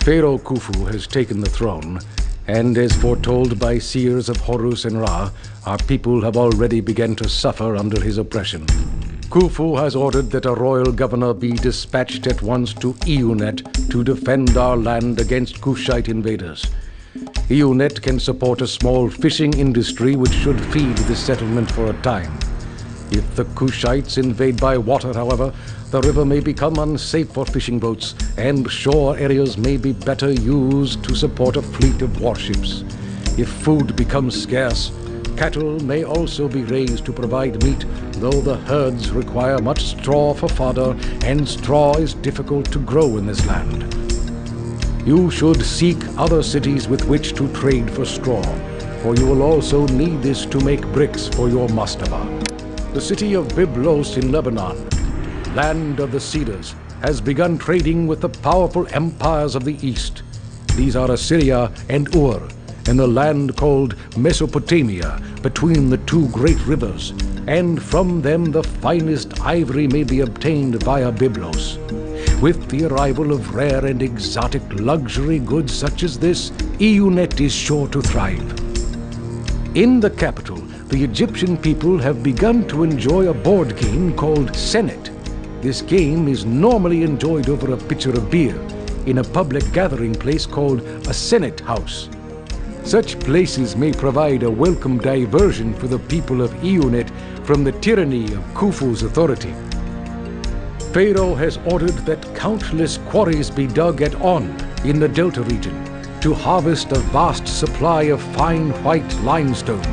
Pharaoh Khufu has taken the throne, and as foretold by seers of Horus and Ra, our people have already begun to suffer under his oppression. Khufu has ordered that a royal governor be dispatched at once to Iunet to defend our land against Kushite invaders. Iunet can support a small fishing industry which should feed this settlement for a time. If the Kushites invade by water, however, the river may become unsafe for fishing boats, and shore areas may be better used to support a fleet of warships. If food becomes scarce, cattle may also be raised to provide meat, though the herds require much straw for fodder, and straw is difficult to grow in this land. You should seek other cities with which to trade for straw, for you will also need this to make bricks for your mastaba. The city of Byblos in Lebanon, land of the cedars, has begun trading with the powerful empires of the east. These are Assyria and Ur, in the land called Mesopotamia, between the two great rivers, and from them the finest ivory may be obtained via Byblos. With the arrival of rare and exotic luxury goods such as this, Iunet is sure to thrive. In the capital, the Egyptian people have begun to enjoy a board game called Senet. This game is normally enjoyed over a pitcher of beer in a public gathering place called a Senate house. Such places may provide a welcome diversion for the people of Iunet from the tyranny of Khufu's authority. Pharaoh has ordered that countless quarries be dug at On in the Delta region to harvest a vast supply of fine white limestone.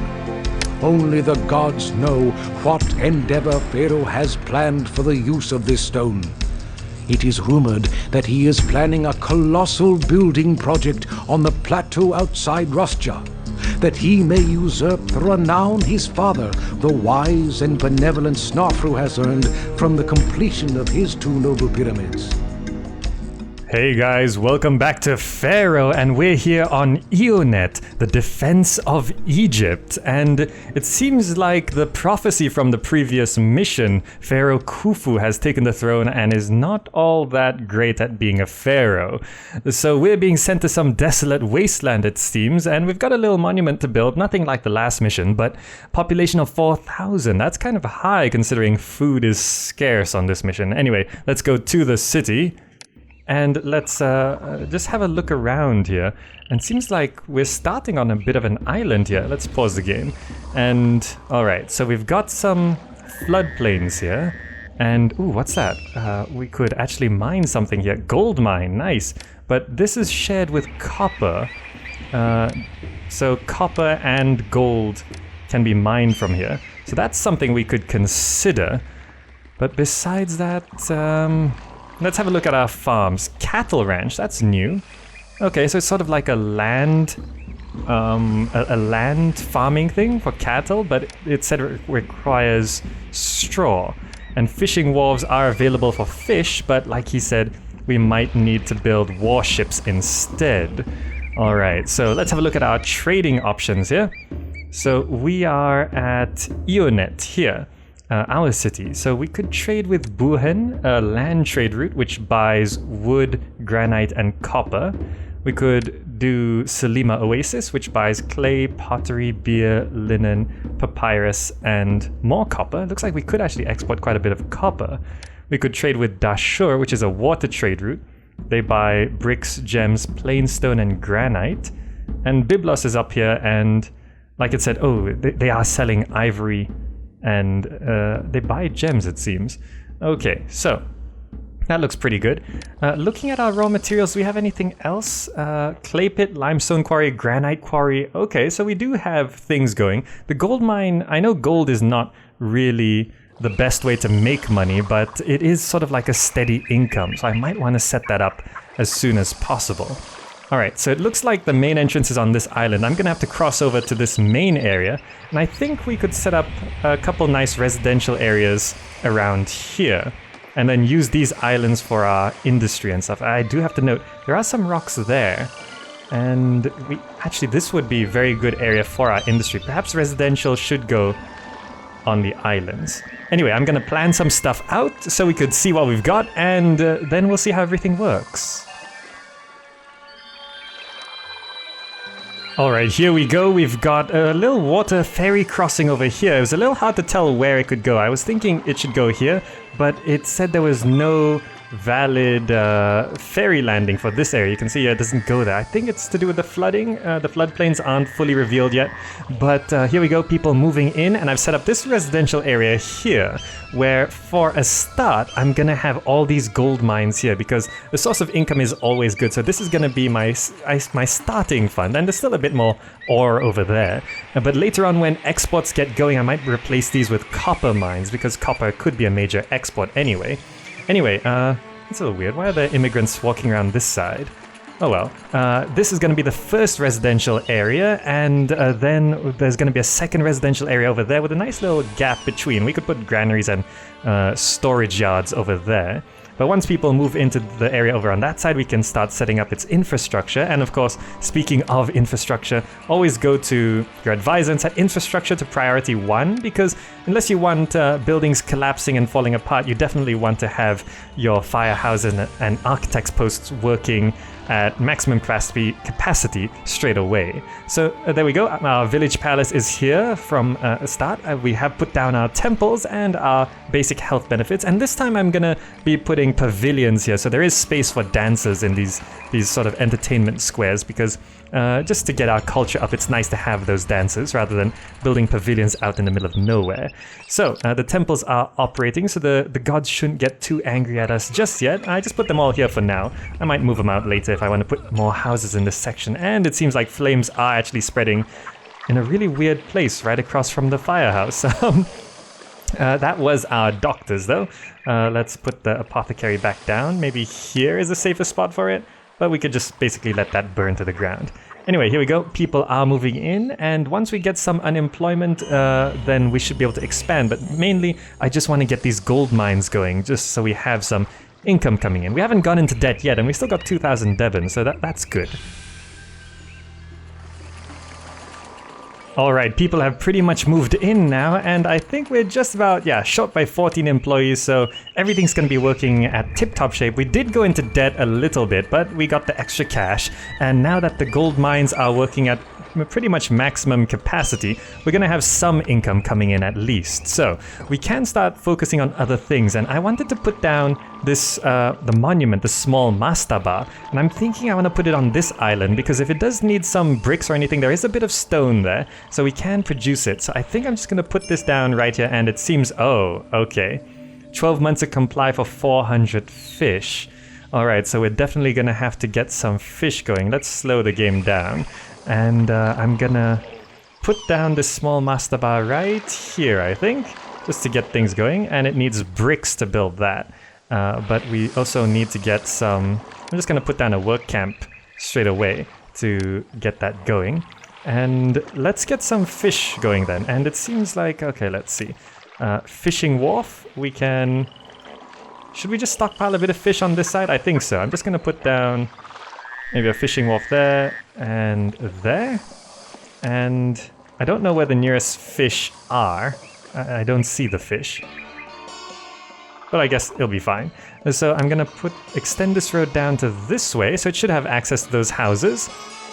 Only the gods know what endeavor Pharaoh has planned for the use of this stone. It is rumored that he is planning a colossal building project on the plateau outside Rasja, that he may usurp the renown his father, the wise and benevolent Snarfru, has earned from the completion of his two noble pyramids. Hey guys, welcome back to Pharaoh, and we're here on Iunet, the defense of Egypt. And it seems like the prophecy from the previous mission, Pharaoh Khufu has taken the throne and is not all that great at being a pharaoh. So we're being sent to some desolate wasteland, it seems, and we've got a little monument to build, nothing like the last mission, but population of 4,000. That's kind of high considering food is scarce on this mission. Anyway, let's go to the city. And let's just have a look around here. And seems like we're starting on a bit of an island here. Let's pause the game. And alright, so we've got some floodplains here. And ooh, what's that? We could actually mine something here. Gold mine, nice. But this is shared with copper. So copper and gold can be mined from here. So that's something we could consider. But besides that, let's have a look at our farms. Cattle ranch, that's new. Okay, so it's sort of like a land farming thing for cattle, but it said it requires straw. And fishing wharves are available for fish, but like he said, we might need to build warships instead. Alright, so let's have a look at our trading options here. So we are at Iunet here. Our city. So we could trade with Buhen, a land trade route which buys wood, granite, and copper. We could do Selima Oasis, which buys clay, pottery, beer, linen, papyrus, and more copper. It looks like we could actually export quite a bit of copper. We could trade with Dashur, which is a water trade route. They buy bricks, gems, plain stone, and granite. And Byblos is up here, and like it said, oh, they are selling ivory and they buy gems, it seems. Okay, so that looks pretty good. Looking at our raw materials, do we have anything else? Clay pit, limestone quarry, granite quarry. Okay, so we do have things going. The gold mine, I know gold is not really the best way to make money, but it is sort of like a steady income, so I might want to set that up as soon as possible. Alright, so it looks like the main entrance is on this island. I'm gonna have to cross over to this main area, and I think we could set up a couple nice residential areas around here, and then use these islands for our industry and stuff. I do have to note, there are some rocks there, and this would be a very good area for our industry. Perhaps residential should go on the islands. Anyway, I'm gonna plan some stuff out so we could see what we've got, and then we'll see how everything works. Alright, here we go. We've got a little water ferry crossing over here. It was a little hard to tell where it could go. I was thinking it should go here, but it said there was no valid ferry landing for this area. You can see here it doesn't go there. I think it's to do with the flooding. The floodplains aren't fully revealed yet, but here we go, people moving in, and I've set up this residential area here where for a start I'm gonna have all these gold mines here because the source of income is always good. So this is gonna be my starting fund, and there's still a bit more ore over there, but later on when exports get going I might replace these with copper mines because copper could be a major export anyway. Anyway, it's a little weird. Why are there immigrants walking around this side? Oh well. This is going to be the first residential area, and then there's going to be a second residential area over there with a nice little gap between. We could put granaries and storage yards over there. But once people move into the area over on that side, we can start setting up its infrastructure. And of course, speaking of infrastructure, always go to your advisor and set infrastructure to priority 1, because unless you want buildings collapsing and falling apart, you definitely want to have your firehouses and architects posts working at maximum capacity straight away. So there we go. Our village palace is here from the start. We have put down our temples and our basic health benefits, and this time I'm gonna be putting pavilions here, so there is space for dancers in these sort of entertainment squares, because just to get our culture up, it's nice to have those dancers rather than building pavilions out in the middle of nowhere. So the temples are operating, so the gods shouldn't get too angry at us just yet. I just put them all here for now. I might move them out later if I want to put more houses in this section, and it seems like flames are actually spreading in a really weird place right across from the firehouse. That was our doctors though. Let's put the apothecary back down. Maybe here is a safer spot for it, but we could just basically let that burn to the ground. Anyway, here we go. People are moving in, and once we get some unemployment, then we should be able to expand. But mainly, I just want to get these gold mines going, just so we have some income coming in. We haven't gone into debt yet, and we still got 2,000 Devon, so that's good. Alright, people have pretty much moved in now, and I think we're just about, short by 14 employees, so everything's going to be working at tip-top shape. We did go into debt a little bit, but we got the extra cash, and now that the gold mines are working at pretty much maximum capacity, we're going to have some income coming in at least. So we can start focusing on other things, and I wanted to put down this the monument, the small mastaba, and I'm thinking I want to put it on this island because if it does need some bricks or anything, there is a bit of stone there, so we can produce it. So I think I'm just going to put this down right here, and it seems, oh, okay, 12 months to comply for 400 fish. Alright, so we're definitely going to have to get some fish going. Let's slow the game down. And I'm gonna put down this small mastaba right here, I think, just to get things going. And it needs bricks to build that. But we also need to get some... I'm just gonna put down a work camp straight away to get that going. And let's get some fish going then. And it seems like... Okay, let's see. Fishing wharf, we can... Should we just stockpile a bit of fish on this side? I think so. I'm just gonna put down... Maybe a fishing wharf there, and there. And I don't know where the nearest fish are. I don't see the fish. But I guess it'll be fine. So I'm gonna extend this road down to this way, so it should have access to those houses.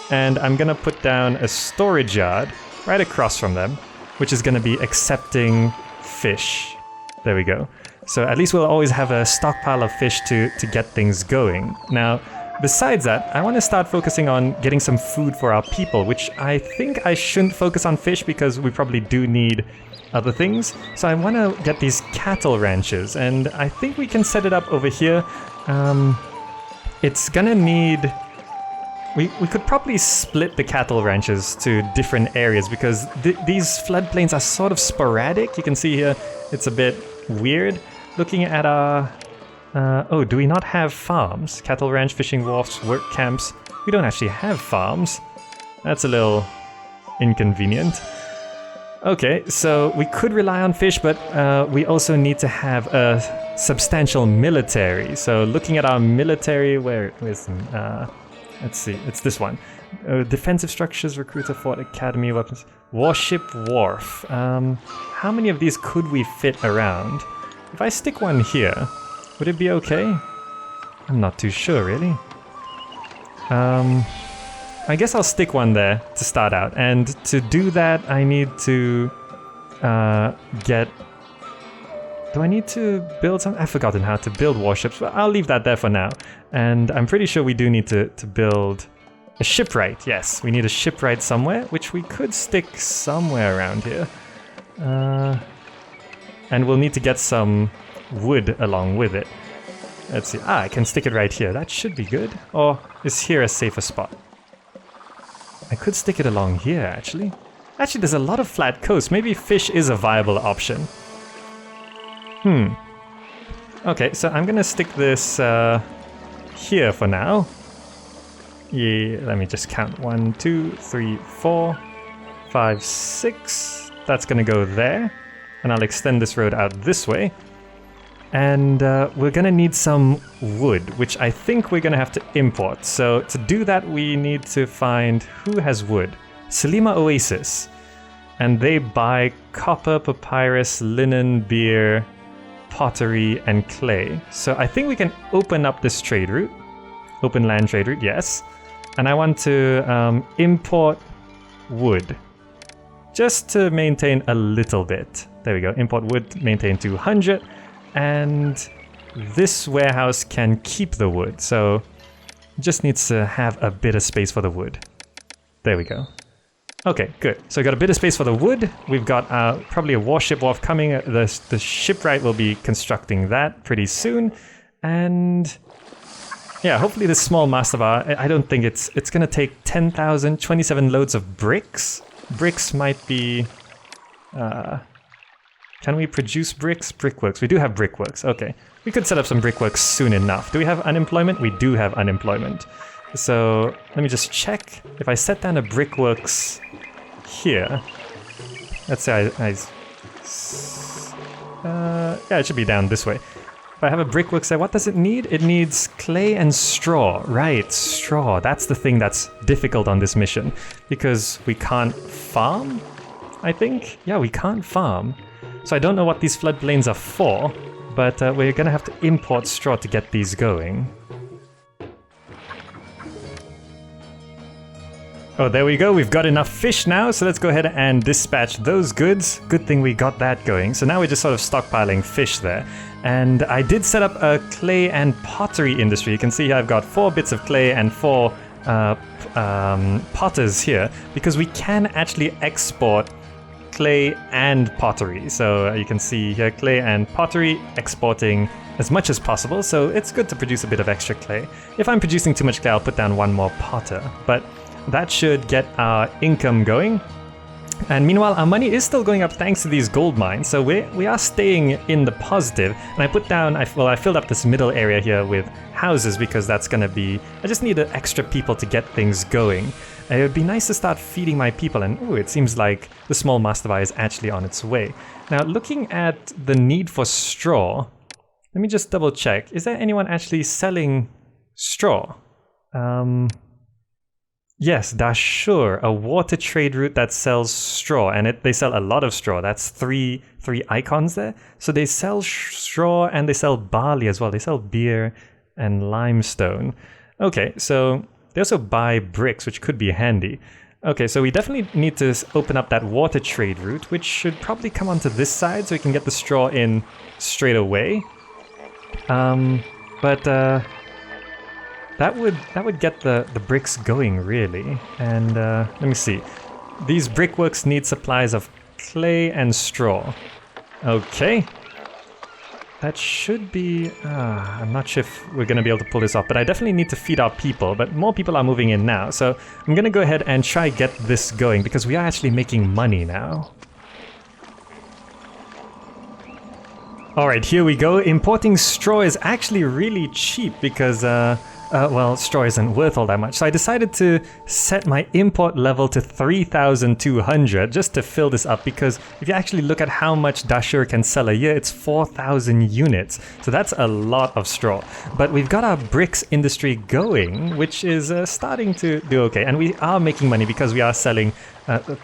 And I'm gonna put down a storage yard right across from them, which is gonna be accepting fish. There we go. So at least we'll always have a stockpile of fish to get things going. Now, besides that, I want to start focusing on getting some food for our people, which I think I shouldn't focus on fish because we probably do need other things. So I want to get these cattle ranches, and I think we can set it up over here. It's gonna need... We could probably split the cattle ranches to different areas because these floodplains are sort of sporadic. You can see here it's a bit weird. Looking at our... oh, do we not have farms? Cattle ranch, fishing wharfs, work camps. We don't actually have farms. That's a little inconvenient. Okay, so we could rely on fish, but we also need to have a substantial military. So looking at our military, where's them? Let's see, it's this one. Defensive structures, recruiter, fort, academy, weapons, warship, wharf. How many of these could we fit around? If I stick one here, would it be okay? I'm not too sure, really. I guess I'll stick one there to start out. And to do that, I need to get... Do I need to build some? I've forgotten how to build warships, but I'll leave that there for now. And I'm pretty sure we do need to build a shipwright. Yes, we need a shipwright somewhere, which we could stick somewhere around here. And we'll need to get some wood along with it. Let's see. I can stick it right here. That should be good. Or is here a safer spot? I could stick it along here, actually. Actually, there's a lot of flat coast. Maybe fish is a viable option. Okay, so I'm gonna stick this here for now. Yeah, let me just count. 1, 2, 3, 4, 5, 6. That's gonna go there. And I'll extend this road out this way. And we're gonna need some wood, which I think we're gonna have to import. So to do that, we need to find who has wood. Selima Oasis. And they buy copper, papyrus, linen, beer, pottery, and clay. So I think we can open up this trade route. Open land trade route, yes. And I want to import wood. Just to maintain a little bit. There we go. Import wood, maintain 200. And this warehouse can keep the wood. So just needs to have a bit of space for the wood. There we go. Okay, good. So we got a bit of space for the wood. We've got probably a warship wharf coming. The shipwright will be constructing that pretty soon. And yeah, hopefully this small master bar, I don't think it's going to take 10,000, 27 loads of bricks. Bricks might be... can we produce bricks? Brickworks. We do have brickworks. Okay. We could set up some brickworks soon enough. Do we have unemployment? We do have unemployment. So let me just check. If I set down a brickworks here, let's say yeah, it should be down this way. If I have a brickworks there, what does it need? It needs clay and straw. Right, straw. That's the thing that's difficult on this mission. Because we can't farm, I think? Yeah, we can't farm. So I don't know what these floodplains are for, but we're gonna have to import straw to get these going. Oh, there we go. We've got enough fish now, so let's go ahead and dispatch those goods. Good thing we got that going. So now we're just sort of stockpiling fish there. And I did set up a clay and pottery industry. You can see here I've got 4 bits of clay and 4 potters here, because we can actually export clay and pottery. So you can see here clay and pottery exporting as much as possible. So it's good to produce a bit of extra clay. If I'm producing too much clay, I'll put down 1 more potter. But that should get our income going. And meanwhile, our money is still going up thanks to these gold mines. So we are staying in the positive. And I put down, I filled up this middle area here with houses because that's going to be, I just need extra people to get things going. It would be nice to start feeding my people, and ooh, it seems like the small master bar is actually on its way. Now, looking at the need for straw, let me just double check. Is there anyone actually selling straw? Yes, Dashur, a water trade route that sells straw, and they sell a lot of straw. That's three icons there. So they sell straw and they sell barley as well. They sell beer and limestone. Okay, so they also buy bricks, which could be handy. Okay, so we definitely need to open up that water trade route, which should probably come onto this side so we can get the straw in straight away. That would get the bricks going, really. And let me see. These brickworks need supplies of clay and straw. Okay. That should be... I'm not sure if we're going to be able to pull this off, but I definitely need to feed our people, but more people are moving in now. So I'm going to go ahead and try get this going, because we are actually making money now. Alright, here we go. Importing straw is actually really cheap because... well, straw isn't worth all that much. So I decided to set my import level to 3,200 just to fill this up, because if you actually look at how much Dashur can sell a year, it's 4,000 units. So that's a lot of straw. But we've got our bricks industry going, which is starting to do okay. And we are making money because we are selling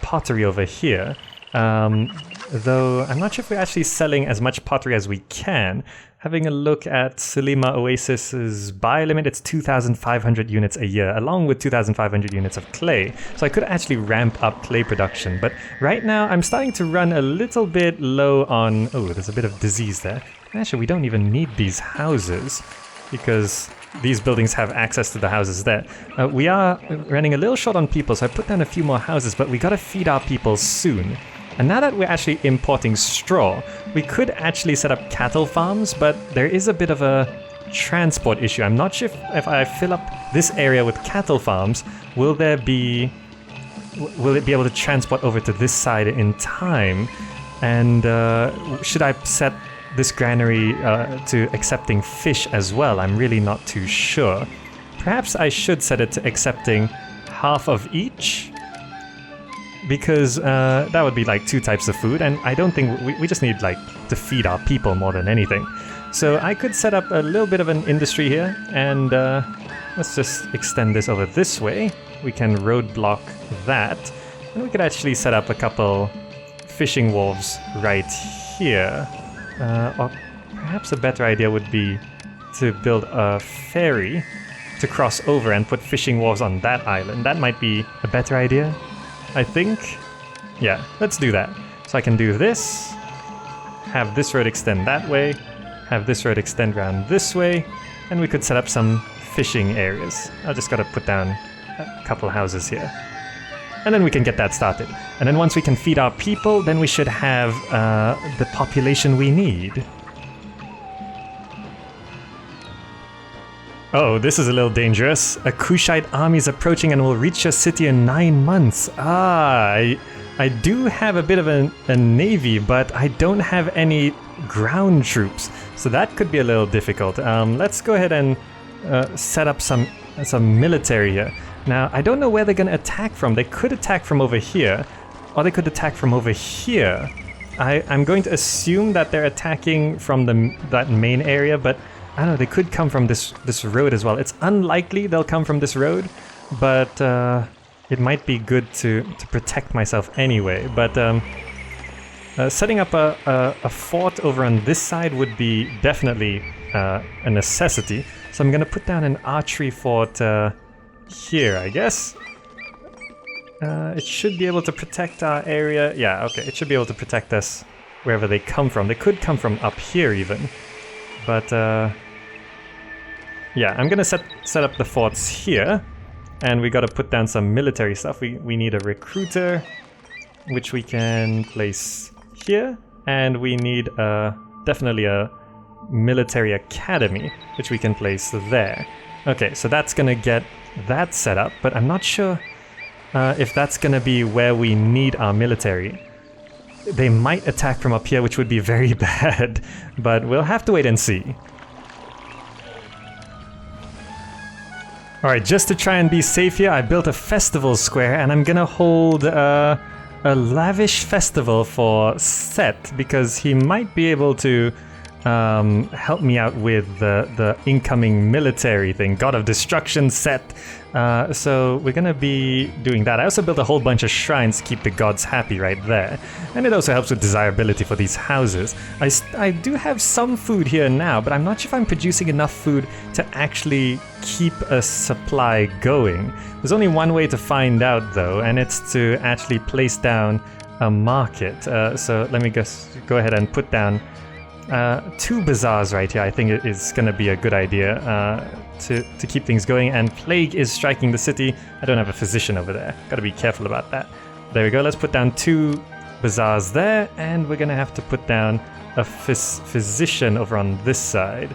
pottery over here. Though I'm not sure if we're actually selling as much pottery as we can. having a look at Selima Oasis's buy limit, it's 2,500 units a year, along with 2,500 units of clay. So I could actually ramp up clay production. But right now, I'm starting to run a little bit low on... Oh, there's a bit of disease there. Actually, we don't even need these houses, because these buildings have access to the houses there. We are running a little short on people, so I put down a few more houses, but we gotta feed our people soon. And now that we're actually importing straw, we could actually set up cattle farms, but there is a bit of a transport issue. I'm not sure if I fill up this area with cattle farms, will it be able to transport over to this side in time? And should I set this granary to accepting fish as well? I'm really not too sure. Perhaps I should set it to accepting half of each, because that would be like 2 types of food, and I don't think we just need like to feed our people more than anything. So I could set up a little bit of an industry here, and let's just extend this over this way. We can roadblock that, and we could actually set up a couple fishing wharves right here. Or perhaps a better idea would be to build a ferry to cross over and put fishing wharves on that island. That might be a better idea, I think. Yeah, let's do that. So I can do this, have this road extend that way, have this road extend around this way, and we could set up some fishing areas. I just gotta put down a couple houses here. And then we can get that started. And then once we can feed our people, then we should have the population we need. Oh, this is a little dangerous. A Kushite army is approaching and will reach your city in 9 months. I do have a bit of a navy, but I don't have any ground troops. So that could be a little difficult. Let's go ahead and set up some military here. Now, I don't know where they're going to attack from. They could attack from over here, or they could attack from over here. I'm going to assume that they're attacking from that main area, but I don't know, they could come from this road as well. It's unlikely they'll come from this road, but it might be good to protect myself anyway. But setting up a fort over on this side would be definitely a necessity. So I'm going to put down an archery fort here, I guess. It should be able to protect our area. Yeah, okay, it should be able to protect us wherever they come from. They could come from up here even. But yeah, I'm gonna set up the forts here, and we gotta put down some military stuff. We need a recruiter, which we can place here, and we need definitely a military academy, which we can place there. Okay, so that's gonna get that set up, but I'm not sure if that's gonna be where we need our military. They might attack from up here, which would be very bad, but we'll have to wait and see. Alright, just to try and be safe here, I built a festival square, and I'm gonna hold a lavish festival for Set, because he might be able to help me out with the incoming military thing. God of Destruction Set. So we're gonna be doing that. I also built a whole bunch of shrines to keep the gods happy right there. And it also helps with desirability for these houses. I do have some food here now, but I'm not sure if I'm producing enough food to actually keep a supply going. There's only one way to find out though, and it's to actually place down a market. So let me just go ahead and put down 2 bazaars right here. I think it is going to be a good idea to keep things going. And plague is striking the city. I don't have a physician over there. Got to be careful about that. There we go. Let's put down 2 bazaars there, and we're going to have to put down a physician over on this side.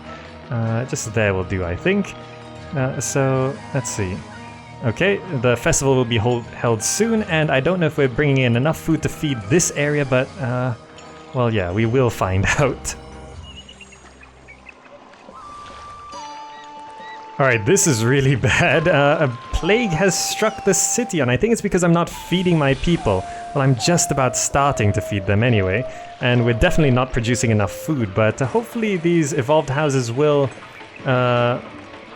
Just there will do, I think. So let's see. Okay, the festival will be held soon, and I don't know if we're bringing in enough food to feed this area, but well, yeah, we will find out. Alright, this is really bad. A plague has struck the city, and I think it's because I'm not feeding my people. Well, I'm just about starting to feed them anyway, and we're definitely not producing enough food, but hopefully these evolved houses will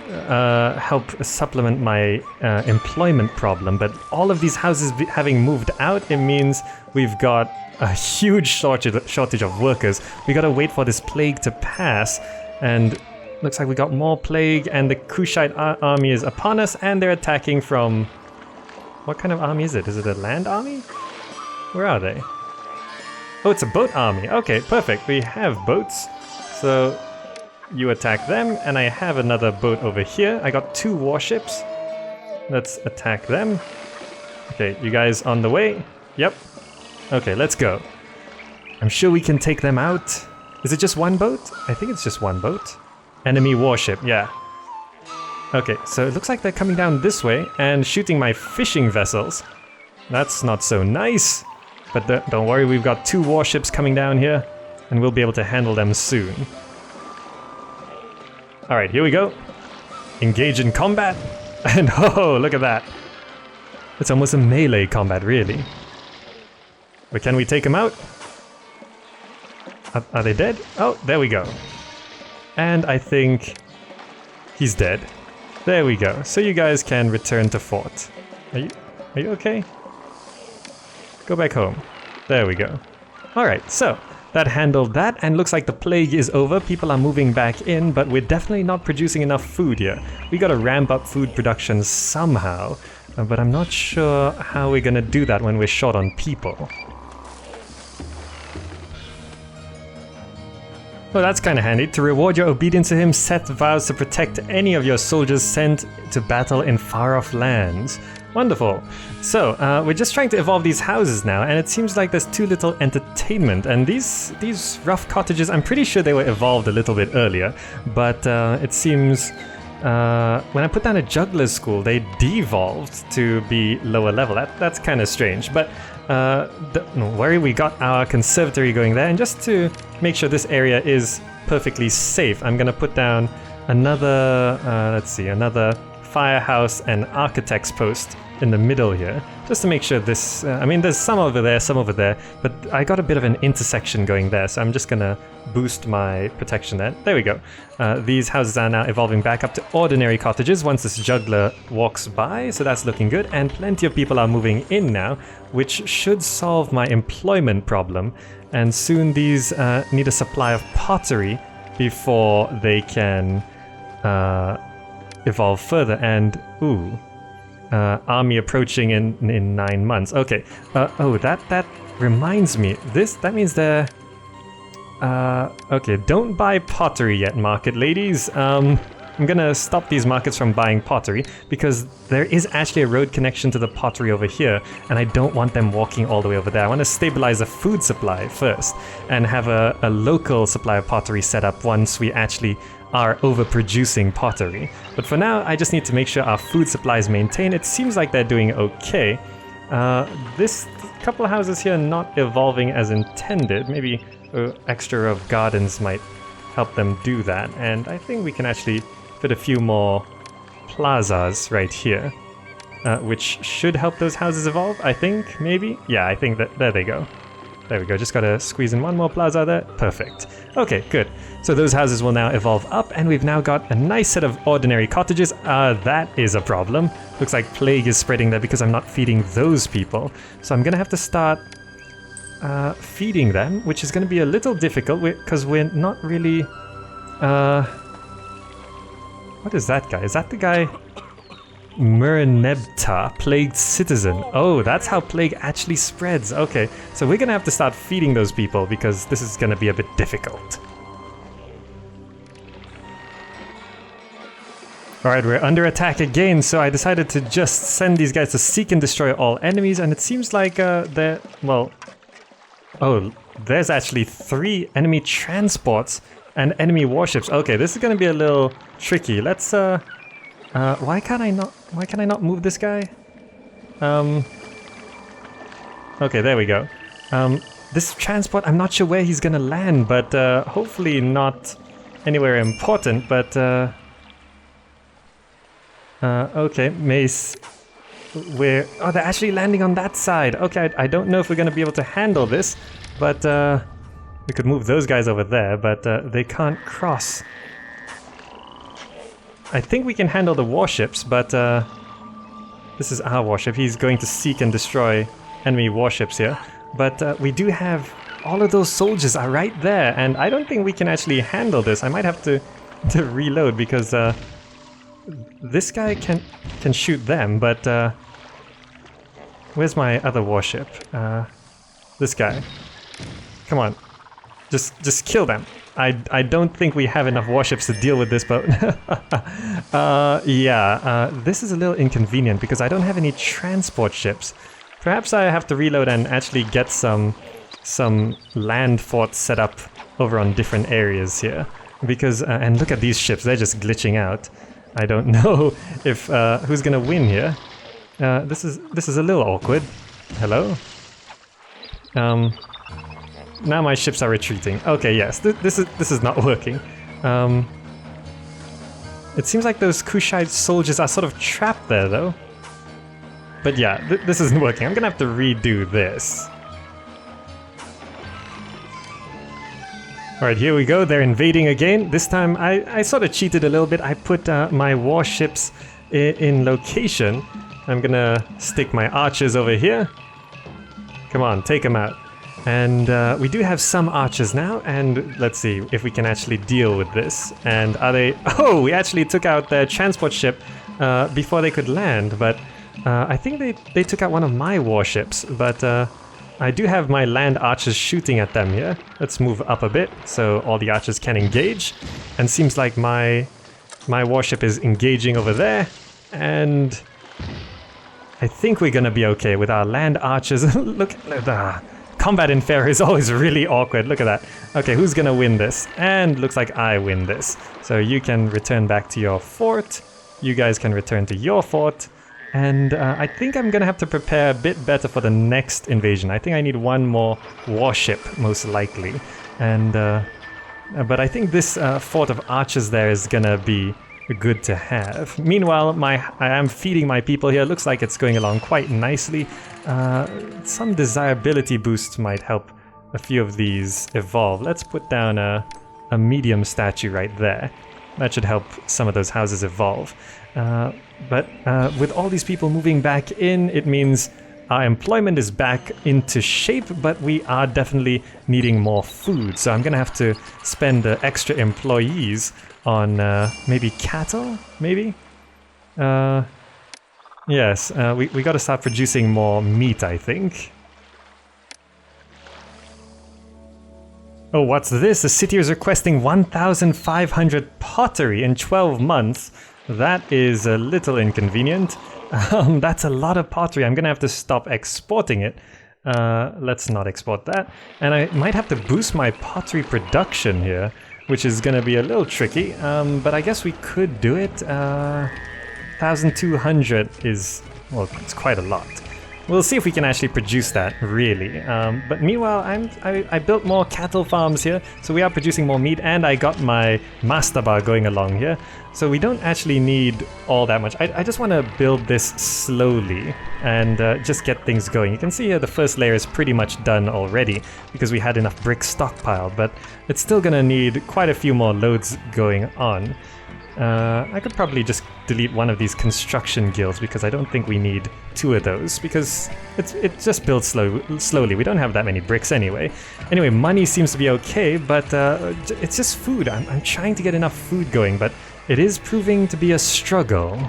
help supplement my employment problem. But all of these houses having moved out, it means we've got a huge shortage of workers. We gotta wait for this plague to pass, And looks like we got more plague, and the Kushite army is upon us, and they're attacking from... What kind of army is it? Is it a land army? Where are they? Oh, it's a boat army. Okay, perfect. We have boats. So you attack them, and I have another boat over here. I got 2 warships. Let's attack them. Okay, you guys on the way? Yep. Okay, let's go. I'm sure we can take them out. Is it just one boat? I think it's just one boat. Enemy warship, yeah. Okay, so it looks like they're coming down this way and shooting my fishing vessels. That's not so nice. But don't worry, we've got 2 warships coming down here, and we'll be able to handle them soon. Alright, here we go. Engage in combat. And oh, look at that. It's almost a melee combat, really. But can we take them out? Are they dead? Oh, there we go. And I think he's dead. There we go. So you guys can return to fort. Are you okay? Go back home. There we go. Alright, so that handled that, and looks like the plague is over. People are moving back in, but we're definitely not producing enough food here. We gotta ramp up food production somehow, but I'm not sure how we're gonna do that when we're short on people. Well, that's kind of handy. To reward your obedience to him, Seth vows to protect any of your soldiers sent to battle in far-off lands. Wonderful. So, we're just trying to evolve these houses now, and it seems like there's too little entertainment. And these rough cottages, I'm pretty sure they were evolved a little bit earlier, but it seems when I put down a juggler's school, they devolved to be lower level. That's kind of strange, but don't worry, we got our conservatory going there, and just to make sure this area is perfectly safe, I'm gonna put down another, another firehouse and architect's post in the middle here, just to make sure this, I mean, there's some over there, but I got a bit of an intersection going there, so I'm just gonna boost my protection there. There we go. These houses are now evolving back up to ordinary cottages once this juggler walks by, so that's looking good, and plenty of people are moving in now, which should solve my employment problem, and soon these need a supply of pottery before they can evolve further, and ooh, army approaching in 9 months. Okay. Oh, that reminds me. That means they're. Okay. Don't buy pottery yet, market ladies. I'm gonna stop these markets from buying pottery because there is actually a road connection to the pottery over here, and I don't want them walking all the way over there. I want to stabilize the food supply first and have a local supply of pottery set up once we actually are overproducing pottery. But for now, I just need to make sure our food supply is maintained. It seems like they're doing okay. This couple of houses here not evolving as intended. Maybe extra of gardens might help them do that. And I think we can actually fit a few more plazas right here, which should help those houses evolve, I think, maybe? Yeah, I think that, there they go. There we go, just gotta squeeze in one more plaza there. Perfect. Okay, good. So those houses will now evolve up, and we've now got a nice set of ordinary cottages. That is a problem. Looks like plague is spreading there because I'm not feeding those people. So I'm gonna have to start feeding them, which is gonna be a little difficult because we're not really... What is that guy? Is that the guy? Murenebta, plagued citizen. Oh, that's how plague actually spreads. Okay, so we're gonna have to start feeding those people because this is gonna be a bit difficult. Alright, we're under attack again, so I decided to just send these guys to seek and destroy all enemies, and it seems like they're... well... Oh, there's actually 3 enemy transports and enemy warships. Okay, this is gonna be a little tricky. Let's why can I not move this guy? Okay, there we go. This transport, I'm not sure where he's gonna land, but hopefully not anywhere important, but okay, Mace, oh, they're actually landing on that side. Okay, I don't know if we're gonna be able to handle this, but we could move those guys over there, but they can't cross. I think we can handle the warships, but this is our warship. He's going to seek and destroy enemy warships here. But we do have all of those soldiers are right there, and I don't think we can actually handle this. I might have to reload because this guy can shoot them, but where's my other warship? This guy. Come on. Just kill them. I don't think we have enough warships to deal with this, but this is a little inconvenient because I don't have any transport ships. Perhaps I have to reload and actually get some land forts set up over on different areas here. Because and look at these ships, they're just glitching out. I don't know if who's gonna win here. This is a little awkward. Hello? Now my ships are retreating. Okay, yes, this is not working. It seems like those Kushite soldiers are sort of trapped there, though. But yeah, this isn't working. I'm gonna have to redo this. Alright, here we go. They're invading again. This time I sort of cheated a little bit. I put my warships in location. I'm gonna stick my archers over here. Come on, take them out. And we do have some archers now, and let's see if we can actually deal with this. And are they... Oh, we actually took out their transport ship before they could land, but I think they took out one of my warships, but I do have my land archers shooting at them here. Let's move up a bit so all the archers can engage. And seems like my warship is engaging over there, and I think we're gonna be okay with our land archers. Look at that. Combat in Pharaoh is always really awkward. Look at that. Okay, who's gonna win this? And looks like I win this. So you can return back to your fort. You guys can return to your fort. And I think I'm gonna have to prepare a bit better for the next invasion. I think I need one more warship, most likely. And but I think this fort of archers there is gonna be good to have. Meanwhile, I am feeding my people here. Looks like it's going along quite nicely. Some desirability boost might help a few of these evolve. Let's put down a medium statue right there. That should help some of those houses evolve. But with all these people moving back in, it means our employment is back into shape, but we are definitely needing more food. So I'm gonna have to spend extra employees on maybe cattle, maybe? Yes, we gotta start producing more meat, I think. Oh, what's this? The city is requesting 1,500 pottery in 12 months. That is a little inconvenient. That's a lot of pottery. I'm gonna have to stop exporting it. Let's not export that. And I might have to boost my pottery production here, which is gonna be a little tricky. But I guess we could do it. 1,200 is, well, it's quite a lot. We'll see if we can actually produce that, really. But meanwhile, I built more cattle farms here, so we are producing more meat, and I got my mastaba going along here. So we don't actually need all that much. I just want to build this slowly and just get things going. You can see here the first layer is pretty much done already because we had enough bricks stockpiled, but it's still going to need quite a few more loads going on. I could probably just delete one of these construction guilds because I don't think we need two of those because it just builds slowly. We don't have that many bricks anyway. Anyway, money seems to be okay, but it's just food. I'm trying to get enough food going, but it is proving to be a struggle.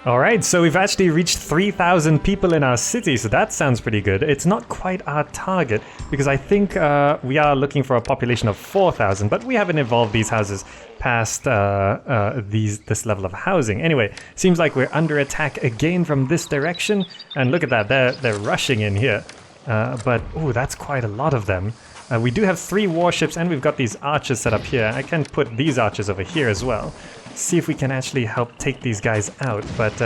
Alright, so we've actually reached 3,000 people in our city, so that sounds pretty good. It's not quite our target, because I think we are looking for a population of 4,000, but we haven't evolved these houses past this level of housing. Anyway, seems like we're under attack again from this direction, and look at that, they're rushing in here. But, ooh, that's quite a lot of them. We do have 3 warships, and we've got these archers set up here. I can put these archers over here as well. See if we can actually help take these guys out, but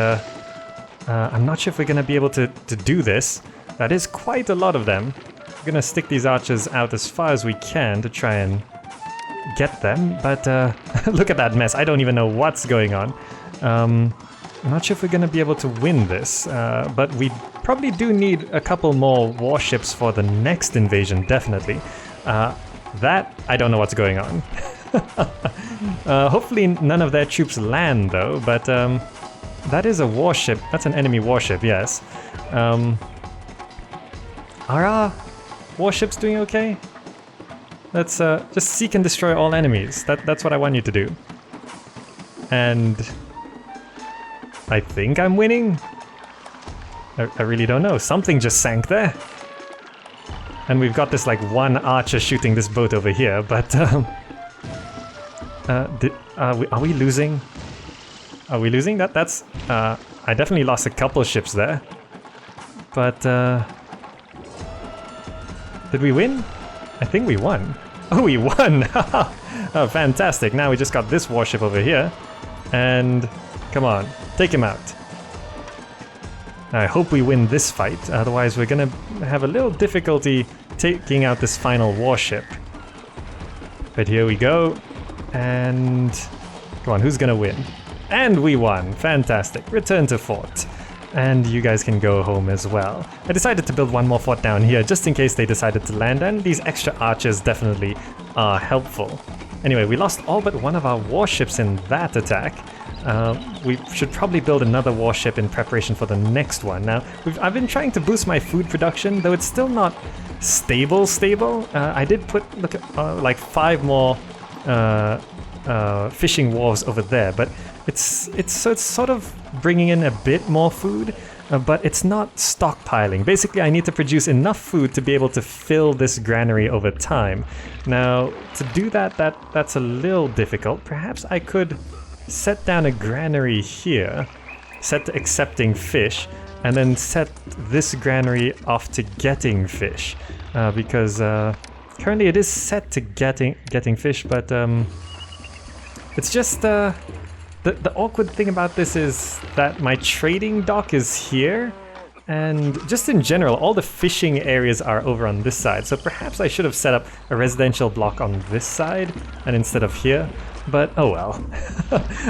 I'm not sure if we're going to be able to do this. That is quite a lot of them. We're going to stick these archers out as far as we can to try and get them, but look at that mess. I don't even know what's going on. I'm not sure if we're going to be able to win this, but we probably do need a couple more warships for the next invasion, definitely. That, I don't know what's going on. Hopefully none of their troops land though, but that is a warship. That's an enemy warship, yes. Are our warships doing okay? Let's just seek and destroy all enemies. That's what I want you to do. And I think I'm winning. I really don't know. Something just sank there. And we've got this like one archer shooting this boat over here, but are we losing? Are we losing? That's I definitely lost a couple ships there. But did we win? I think we won. Oh, we won! Oh, fantastic. Now we just got this warship over here. And come on, take him out. I hope we win this fight, otherwise we're gonna have a little difficulty taking out this final warship. But here we go. And come on, who's gonna win? And we won! Fantastic. Return to fort. And you guys can go home as well. I decided to build one more fort down here just in case they decided to land, and these extra archers definitely are helpful. Anyway, we lost all but one of our warships in that attack. We should probably build another warship in preparation for the next one. Now, I've been trying to boost my food production, though it's still not stable. I did put like 5 more fishing wharves over there, but it's sort of bringing in a bit more food, but it's not stockpiling. Basically, I need to produce enough food to be able to fill this granary over time. Now, to do that's a little difficult. Perhaps I could set down a granary here, set to accepting fish, and then set this granary off to getting fish, because currently it is set to getting fish, but it's just the awkward thing about this is that my trading dock is here, and just in general, all the fishing areas are over on this side, so perhaps I should have set up a residential block on this side and instead of here, but oh well.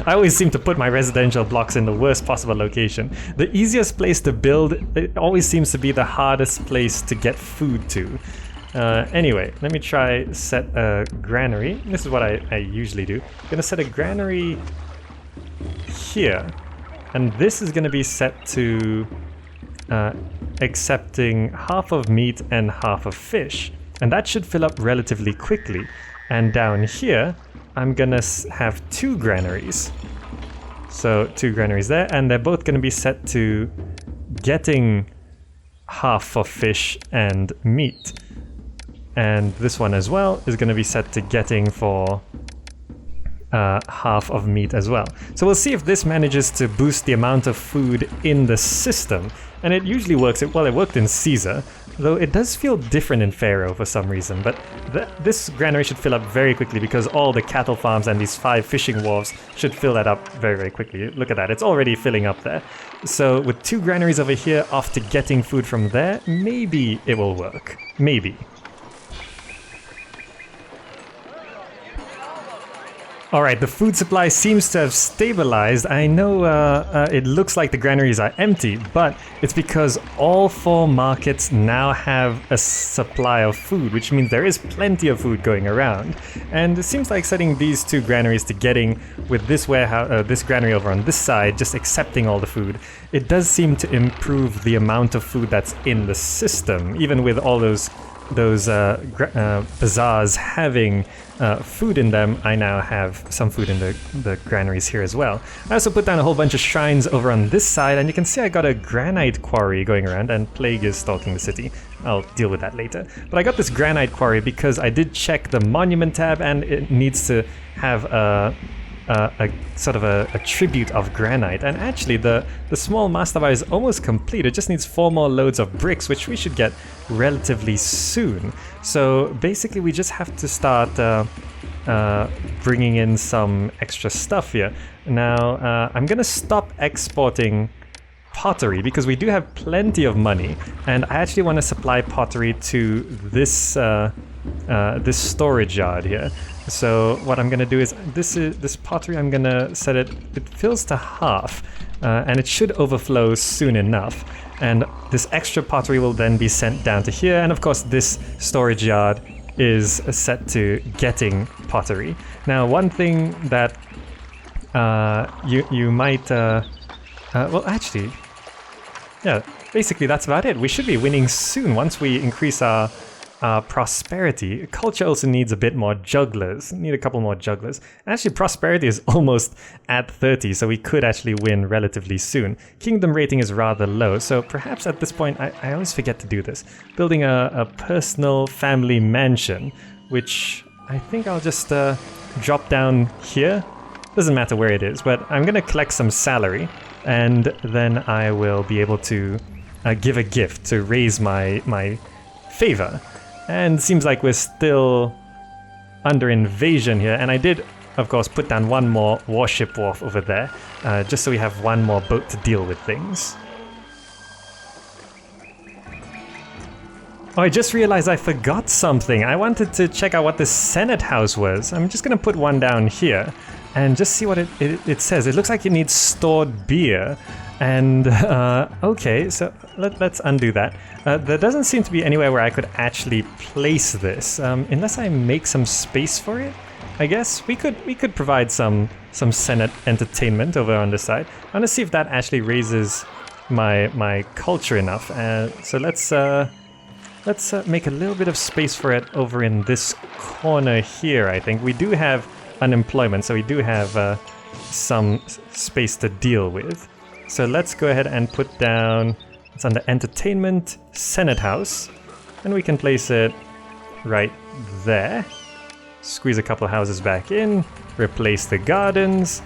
I always seem to put my residential blocks in the worst possible location. The easiest place to build, it always seems to be the hardest place to get food to. Anyway, let me try set a granary. This is what I usually do. I'm gonna set a granary here, and this is going to be set to accepting half of meat and half of fish, and that should fill up relatively quickly. And down here I'm gonna have 2 granaries, so 2 granaries there, and they're both going to be set to getting half for fish and meat, and this one as well is going to be set to getting for half of meat as well. So we'll see if this manages to boost the amount of food in the system. And it usually works. Well, it worked in Caesar, though it does feel different in Pharaoh for some reason. But this granary should fill up very quickly because all the cattle farms and these 5 fishing wharves should fill that up very, very quickly. Look at that. It's already filling up there. So with 2 granaries over here off to getting food from there, maybe it will work. Maybe. Alright, the food supply seems to have stabilized. I know it looks like the granaries are empty, but it's because all 4 markets now have a supply of food, which means there is plenty of food going around. And it seems like setting these 2 granaries to getting with this warehouse, this granary over on this side, just accepting all the food, it does seem to improve the amount of food that's in the system, even with all those bazaars having food in them. I now have some food in the granaries here as well. I also put down a whole bunch of shrines over on this side, and you can see I got a granite quarry going around, and plague is stalking the city. I'll deal with that later. But I got this granite quarry because I did check the monument tab, and it needs to have a sort of a tribute of granite, and actually the small mastaba is almost complete. It just needs 4 more loads of bricks, which we should get relatively soon. So basically we just have to start bringing in some extra stuff here. Now I'm gonna stop exporting pottery because we do have plenty of money, and I actually want to supply pottery to this this storage yard here. So what I'm gonna do is this pottery, I'm gonna set it fills to half, and it should overflow soon enough, and this extra pottery will then be sent down to here, and of course this storage yard is set to getting pottery. Now one thing that you might well actually, yeah, basically that's about it. We should be winning soon once we increase our prosperity. Culture also needs a bit more jugglers. Need a couple more jugglers. Actually, prosperity is almost at 30, so we could actually win relatively soon. Kingdom rating is rather low, so perhaps at this point, I always forget to do this. Building a personal family mansion, which I think I'll just drop down here. Doesn't matter where it is, but I'm gonna collect some salary, and then I will be able to give a gift to raise my favor. And seems like we're still under invasion here. And I did, of course, put down one more warship wharf over there, just so we have one more boat to deal with things. Oh, I just realized I forgot something. I wanted to check out what the Senate House was. I'm just going to put one down here and just see what it says. It looks like it needs stored beer. And, okay, so let's undo that. There doesn't seem to be anywhere where I could actually place this, unless I make some space for it. I guess we could provide some Senate entertainment over on this side. I want to see if that actually raises my culture enough. So let's make a little bit of space for it over in this corner here. I think we do have unemployment, so we do have some space to deal with. So let's go ahead and put down, it's under entertainment, Senate House, and we can place it right there. Squeeze a couple houses back in, replace the gardens.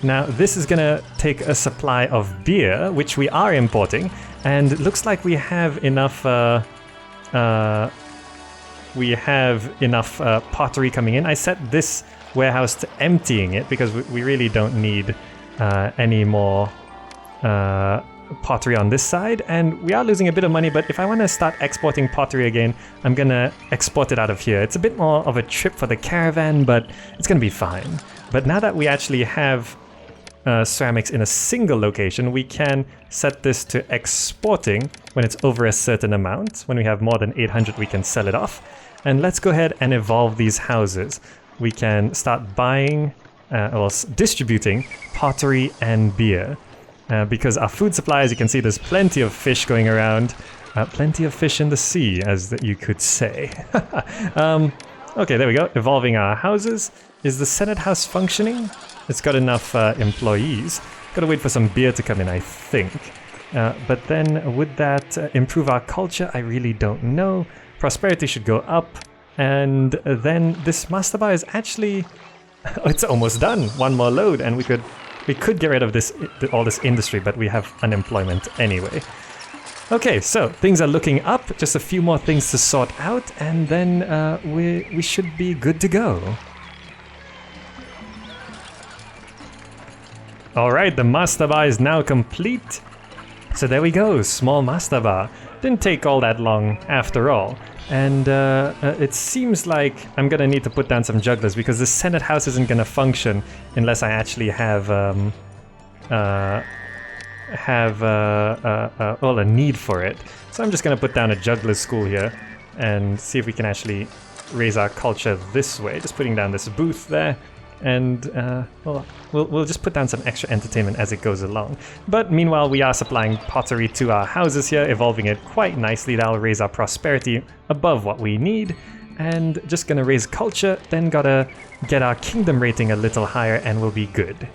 Now this is gonna take a supply of beer, which we are importing, and it looks like we have enough pottery coming in. I set this warehouse to emptying it because we really don't need any more pottery on this side, and we are losing a bit of money, but if I want to start exporting pottery again, I'm gonna export it out of here. It's a bit more of a trip for the caravan, but it's gonna be fine. But now that we actually have ceramics in a single location, we can set this to exporting when it's over a certain amount. When we have more than 800, we can sell it off. And let's go ahead and evolve these houses. We can start buying or distributing pottery and beer. Because our food supply, as you can see, there's plenty of fish going around. Plenty of fish in the sea, as you could say. Okay, there we go. Evolving our houses. Is the Senate House functioning? It's got enough employees. Gotta wait for some beer to come in, I think. But then, would that improve our culture? I really don't know. Prosperity should go up. And then this master bar is actually... it's almost done. One more load, and we could get rid of all this industry, but we have unemployment anyway. Okay, so things are looking up. Just a few more things to sort out, and then we should be good to go. All right, the master bar is now complete. So there we go, small master bar. Didn't take all that long after all. And it seems like I'm gonna need to put down some jugglers because the Senate House isn't gonna function unless I actually have a need for it. So I'm just gonna put down a juggler school here and see if we can actually raise our culture this way. Just putting down this booth there. And we'll just put down some extra entertainment as it goes along. But meanwhile, we are supplying pottery to our houses here, evolving it quite nicely. That'll raise our prosperity above what we need. And just gonna raise culture, then gotta get our kingdom rating a little higher and we'll be good.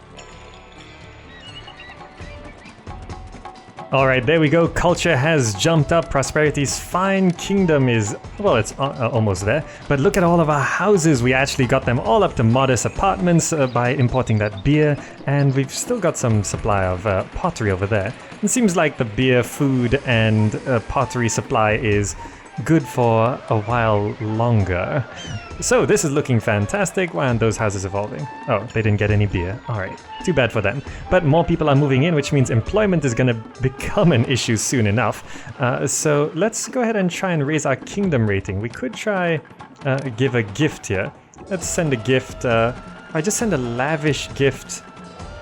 Alright, there we go. Culture has jumped up. Prosperity's fine. Kingdom is, well, it's almost there. But look at all of our houses. We actually got them all up to modest apartments by importing that beer. And we've still got some supply of pottery over there. It seems like the beer, food, and pottery supply is good for a while longer. So this is looking fantastic. Why aren't those houses evolving? Oh, they didn't get any beer. Alright, too bad for them. But more people are moving in, which means employment is going to become an issue soon enough. So let's go ahead and try and raise our kingdom rating. We could try give a gift here. Let's send a gift. I just send a lavish gift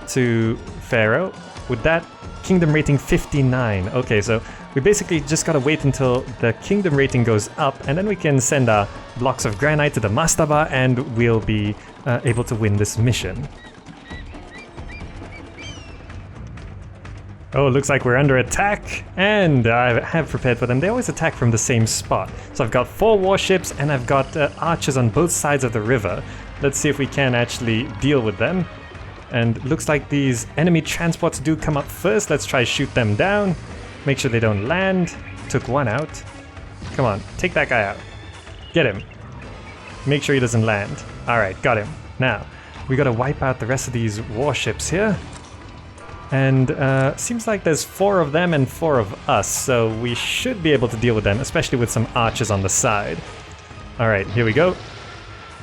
to Pharaoh. Would that kingdom rating 59? Okay, so we basically just gotta wait until the kingdom rating goes up, and then we can send our blocks of granite to the mastaba, and we'll be able to win this mission. Oh, looks like we're under attack, and I have prepared for them. They always attack from the same spot. So I've got 4 warships, and I've got archers on both sides of the river. Let's see if we can actually deal with them. And looks like these enemy transports do come up first. Let's try shoot them down. Make sure they don't land. Took one out. Come on, take that guy out. Get him. Make sure he doesn't land. Alright, got him. Now, we gotta wipe out the rest of these warships here. And seems like there's 4 of them and 4 of us, so we should be able to deal with them, especially with some archers on the side. Alright, here we go.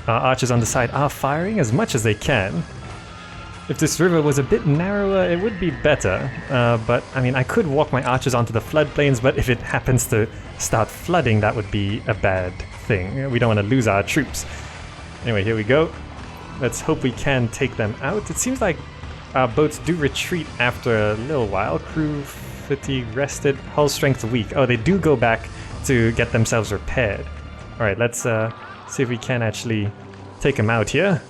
Our archers on the side are firing as much as they can. If this river was a bit narrower, it would be better. But, I mean, I could walk my archers onto the floodplains, but if it happens to start flooding, that would be a bad thing. We don't want to lose our troops. Anyway, here we go. Let's hope we can take them out. It seems like our boats do retreat after a little while. Crew fatigue rested, hull strength weak. Oh, they do go back to get themselves repaired. Alright, let's see if we can actually take them out here.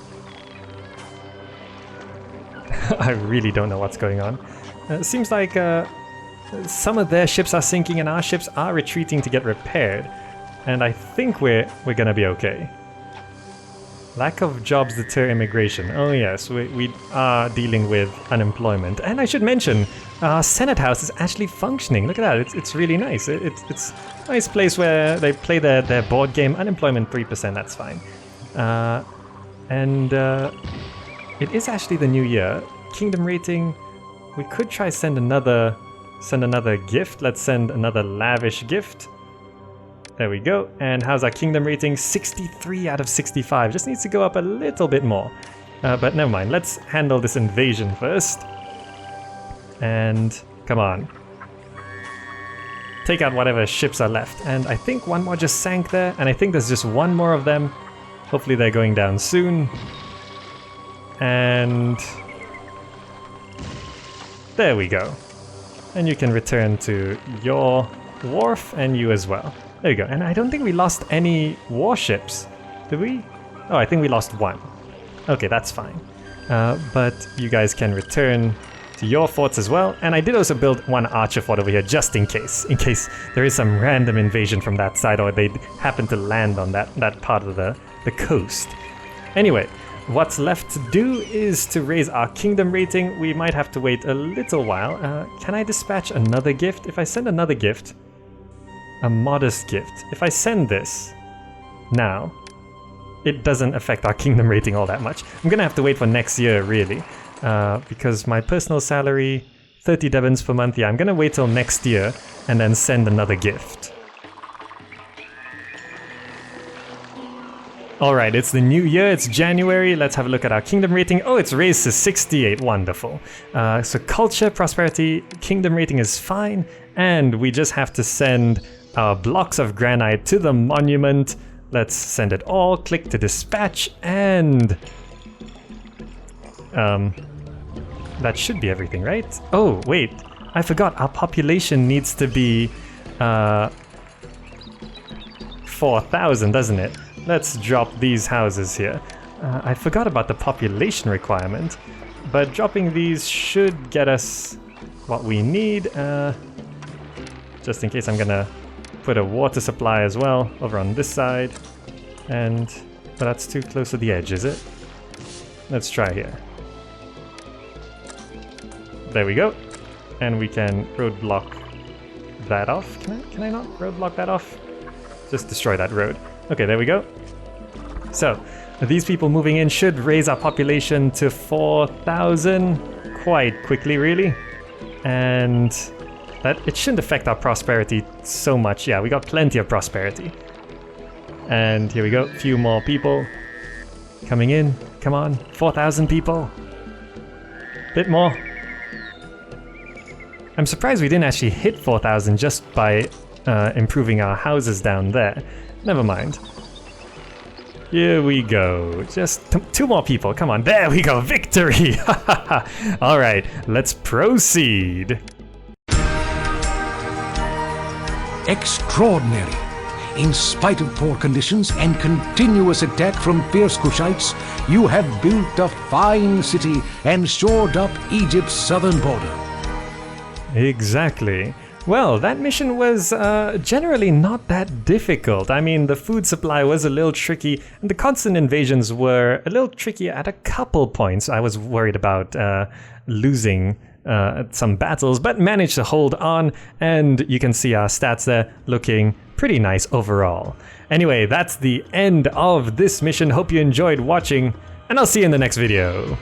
I really don't know what's going on. It seems like some of their ships are sinking and our ships are retreating to get repaired. And I think we're gonna be okay. Lack of jobs deter immigration. Oh yes, we are dealing with unemployment. And I should mention, our Senate House is actually functioning. Look at that, it's really nice. It's a nice place where they play their board game. Unemployment 3%, that's fine. It is actually the new year. Kingdom rating, we could try send another gift. Let's send another lavish gift. There we go. And how's our kingdom rating? 63 out of 65. Just needs to go up a little bit more. But never mind. Let's handle this invasion first. And come on. Take out whatever ships are left. And I think one more just sank there. And I think there's just one more of them. Hopefully they're going down soon. And there we go. And you can return to your wharf, and you as well. There you go. And I don't think we lost any warships. Did we? Oh, I think we lost one. Okay, that's fine. But you guys can return to your forts as well. And I did also build one archer fort over here just in case there is some random invasion from that side, or they happen to land on that part of the coast. Anyway, what's left to do is to raise our kingdom rating. We might have to wait a little while. Can I dispatch another gift? If I send another gift, a modest gift. If I send this now, it doesn't affect our kingdom rating all that much. I'm gonna have to wait for next year, really, because my personal salary, 30 Devons per month. Yeah, I'm gonna wait till next year and then send another gift. Alright, it's the new year, it's January. Let's have a look at our kingdom rating. Oh, it's raised to 68, wonderful. So culture, prosperity, kingdom rating is fine, and we just have to send our blocks of granite to the monument. Let's send it all, click to dispatch, and that should be everything, right? Oh, wait, I forgot, our population needs to be 4,000, doesn't it? Let's drop these houses here. I forgot about the population requirement, but dropping these should get us what we need. Just in case, I'm gonna put a water supply as well over on this side. And but that's too close to the edge, is it? Let's try here. There we go. And we can roadblock that off. Can I not roadblock that off? Just destroy that road. Okay, there we go. So, these people moving in should raise our population to 4,000 quite quickly, really. And that it shouldn't affect our prosperity so much. Yeah, we got plenty of prosperity. And here we go, few more people coming in. Come on, 4,000 people. Bit more. I'm surprised we didn't actually hit 4,000 just by improving our houses down there. Never mind. Here we go. Just two more people. Come on. There we go. Victory! All right, let's proceed. Extraordinary. In spite of poor conditions and continuous attack from fierce Kushites, you have built a fine city and shored up Egypt's southern border. Exactly. Well, that mission was generally not that difficult. I mean, the food supply was a little tricky, and the constant invasions were a little tricky at a couple points. I was worried about losing some battles, but managed to hold on, and you can see our stats there looking pretty nice overall. Anyway, that's the end of this mission. Hope you enjoyed watching, and I'll see you in the next video.